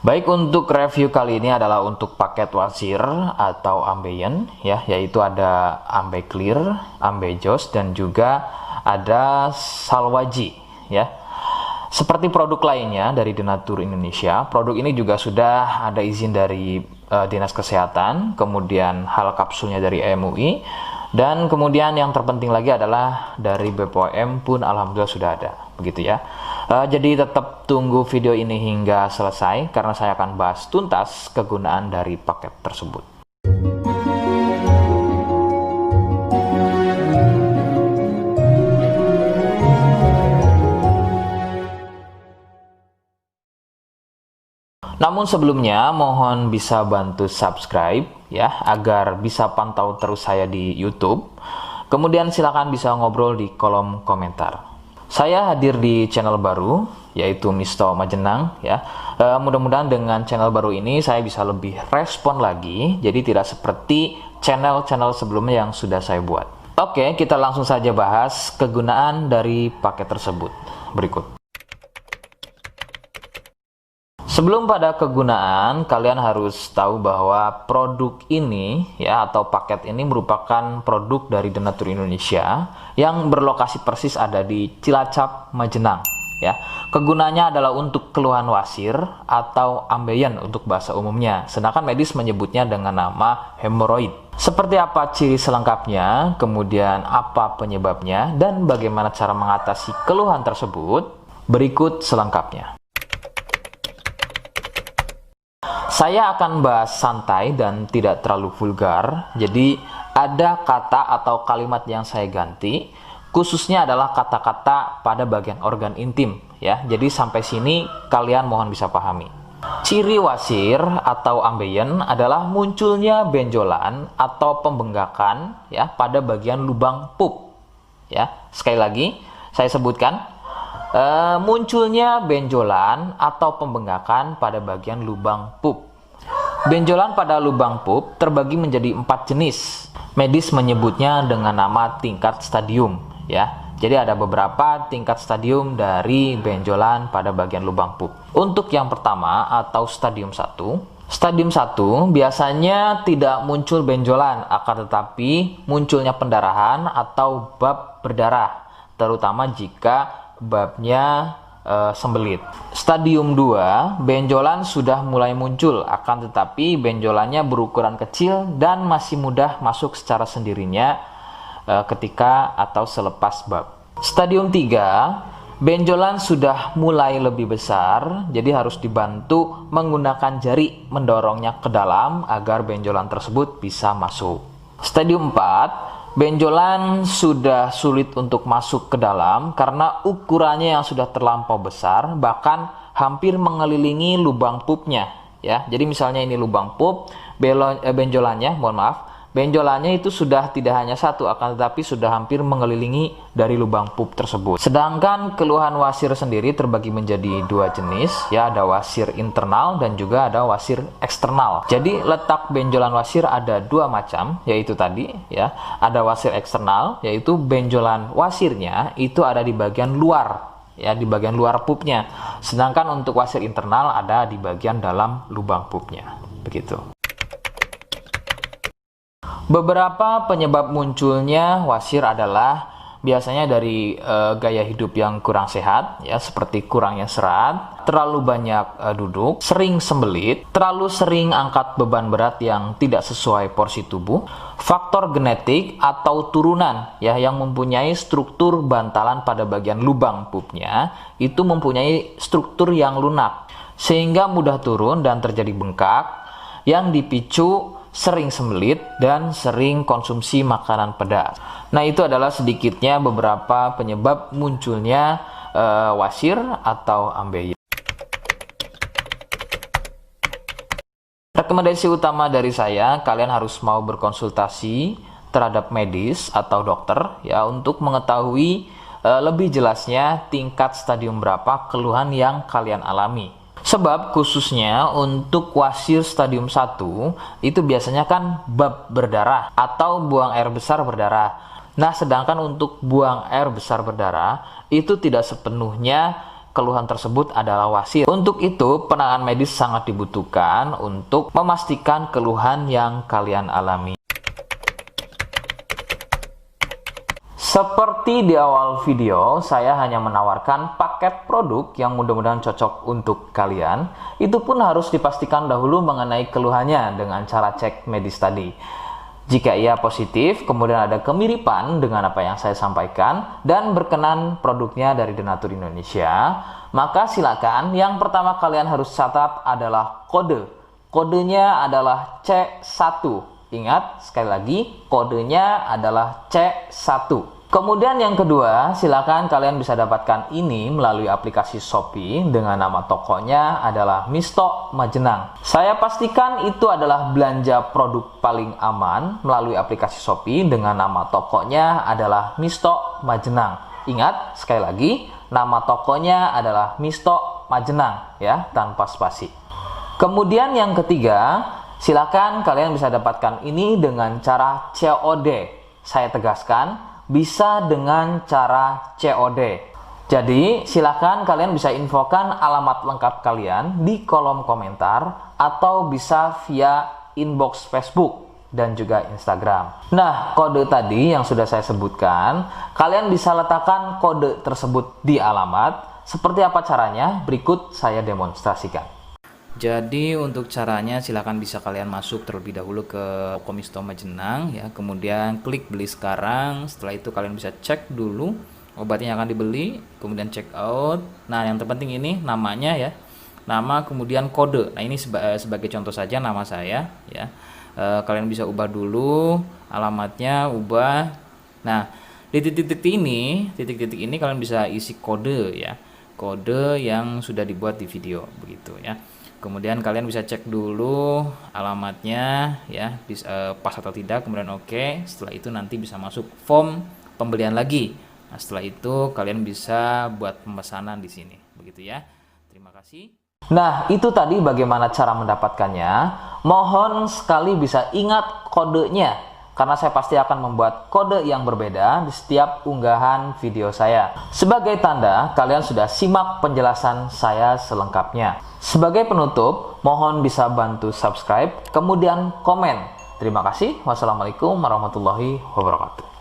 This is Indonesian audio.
Baik, untuk review kali ini adalah untuk paket wasir atau ambient ya, yaitu ada ambeclear, ambejos dan juga ada salwaji ya. Seperti produk lainnya dari Denatur Indonesia, produk ini juga sudah ada izin dari Dinas Kesehatan, kemudian hal kapsulnya dari MUI, dan kemudian yang terpenting lagi adalah dari BPOM pun alhamdulillah sudah ada, begitu ya. Jadi tetap tunggu video ini hingga selesai karena saya akan bahas tuntas kegunaan dari paket tersebut. Namun sebelumnya mohon bisa bantu subscribe ya agar bisa pantau terus saya di YouTube. Kemudian silakan bisa ngobrol di kolom komentar. Saya hadir di channel baru yaitu Misto Majenang ya. Mudah-mudahan dengan channel baru ini saya bisa lebih respon lagi. Jadi tidak seperti channel-channel sebelumnya yang sudah saya buat. Oke, kita langsung saja bahas kegunaan dari paket tersebut. Berikut. Sebelum pada kegunaan, kalian harus tahu bahwa produk ini ya atau paket ini merupakan produk dari Denatur Indonesia yang berlokasi persis ada di Cilacap, Majenang ya. Kegunaannya adalah untuk keluhan wasir atau ambeien untuk bahasa umumnya, sedangkan medis menyebutnya dengan nama hemoroid. Seperti apa ciri selengkapnya, kemudian apa penyebabnya, dan bagaimana cara mengatasi keluhan tersebut, berikut selengkapnya. Saya akan bahas santai dan tidak terlalu vulgar, jadi ada kata atau kalimat yang saya ganti, khususnya adalah kata-kata pada bagian organ intim ya. Jadi sampai sini kalian mohon bisa pahami. Ciri wasir atau ambeien adalah munculnya benjolan atau pembengkakan ya pada bagian lubang pup ya. Sekali lagi saya sebutkan, munculnya benjolan atau pembengkakan pada bagian lubang pup. Benjolan pada lubang pup terbagi menjadi 4 jenis. Medis menyebutnya dengan nama tingkat stadium ya. Jadi ada beberapa tingkat stadium dari benjolan pada bagian lubang pup. Untuk yang pertama atau stadium 1, stadium 1 biasanya tidak muncul benjolan, akan tetapi munculnya pendarahan atau bab berdarah, terutama jika babnya sembelit. Stadium 2, benjolan sudah mulai muncul, akan tetapi benjolannya berukuran kecil dan masih mudah masuk secara sendirinya ketika atau selepas bab. Stadium 3, benjolan sudah mulai lebih besar, jadi harus dibantu menggunakan jari mendorongnya ke dalam agar benjolan tersebut bisa masuk. Stadium 4, benjolan sudah sulit untuk masuk ke dalam karena ukurannya yang sudah terlampau besar, bahkan hampir mengelilingi lubang pupnya ya. Jadi misalnya ini lubang pup, benjolannya, mohon maaf, benjolannya itu sudah tidak hanya satu, akan tetapi sudah hampir mengelilingi dari lubang pup tersebut. Sedangkan keluhan wasir sendiri terbagi menjadi 2 jenis ya, ada wasir internal dan juga ada wasir eksternal. Jadi letak benjolan wasir ada 2 macam, yaitu tadi ya, ada wasir eksternal yaitu benjolan wasirnya itu ada di bagian luar ya, di bagian luar pupnya. Sedangkan untuk wasir internal ada di bagian dalam lubang pupnya. Begitu. Beberapa penyebab munculnya wasir adalah biasanya dari gaya hidup yang kurang sehat ya, seperti kurangnya serat, terlalu banyak duduk, sering sembelit, terlalu sering angkat beban berat yang tidak sesuai porsi tubuh, faktor genetik atau turunan ya yang mempunyai struktur bantalan pada bagian lubang pupnya itu mempunyai struktur yang lunak sehingga mudah turun dan terjadi bengkak yang dipicu sering sembelit dan sering konsumsi makanan pedas. Nah, itu adalah sedikitnya beberapa penyebab munculnya wasir atau ambeien. Rekomendasi utama dari saya, kalian harus mau berkonsultasi terhadap medis atau dokter ya untuk mengetahui lebih jelasnya tingkat stadium berapa keluhan yang kalian alami. Sebab khususnya untuk wasir stadium 1 itu biasanya kan bab berdarah atau buang air besar berdarah. Nah, sedangkan untuk buang air besar berdarah itu tidak sepenuhnya keluhan tersebut adalah wasir. Untuk itu, penanganan medis sangat dibutuhkan untuk memastikan keluhan yang kalian alami. Seperti di awal video, saya hanya menawarkan paket produk yang mudah-mudahan cocok untuk kalian. Itu pun harus dipastikan dahulu mengenai keluhannya dengan cara cek medis tadi. Jika ia positif, kemudian ada kemiripan dengan apa yang saya sampaikan dan berkenan produknya dari Denatur Indonesia, maka silakan. Yang pertama kalian harus catat adalah kode. Kodenya adalah C1. Ingat, sekali lagi, kodenya adalah C1. Kemudian yang kedua, silakan kalian bisa dapatkan ini melalui aplikasi Shopee dengan nama tokonya adalah Misto Majenang. Saya pastikan itu adalah belanja produk paling aman melalui aplikasi Shopee dengan nama tokonya adalah Misto Majenang. Ingat, sekali lagi, nama tokonya adalah Misto Majenang ya, tanpa spasi. Kemudian yang ketiga, silakan kalian bisa dapatkan ini dengan cara COD. Saya tegaskan, bisa dengan cara COD. Jadi silakan kalian bisa infokan alamat lengkap kalian di kolom komentar atau bisa via inbox Facebook dan juga Instagram. Nah, kode tadi yang sudah saya sebutkan, kalian bisa letakkan kode tersebut di alamat. Seperti apa caranya? Berikut saya demonstrasikan. Jadi untuk caranya silakan bisa kalian masuk terlebih dahulu ke toko Misto Majenang ya, kemudian klik beli sekarang. Setelah itu kalian bisa cek dulu obatnya yang akan dibeli, kemudian check out. Nah, yang terpenting ini namanya ya, nama kemudian kode. Nah, ini sebagai contoh saja nama saya ya. Kalian bisa ubah dulu alamatnya, ubah. Nah, di titik-titik ini kalian bisa isi kode ya, kode yang sudah dibuat di video begitu ya. Kemudian kalian bisa cek dulu alamatnya ya, pas atau tidak, kemudian oke. Setelah itu nanti bisa masuk form pembelian lagi. Nah, setelah itu kalian bisa buat pemesanan di sini begitu ya. Terima kasih. Nah, itu tadi bagaimana cara mendapatkannya. Mohon sekali bisa ingat kodenya, karena saya pasti akan membuat kode yang berbeda di setiap unggahan video saya. Sebagai tanda, kalian sudah simak penjelasan saya selengkapnya. Sebagai penutup, mohon bisa bantu subscribe, kemudian komen. Terima kasih. Wassalamualaikum warahmatullahi wabarakatuh.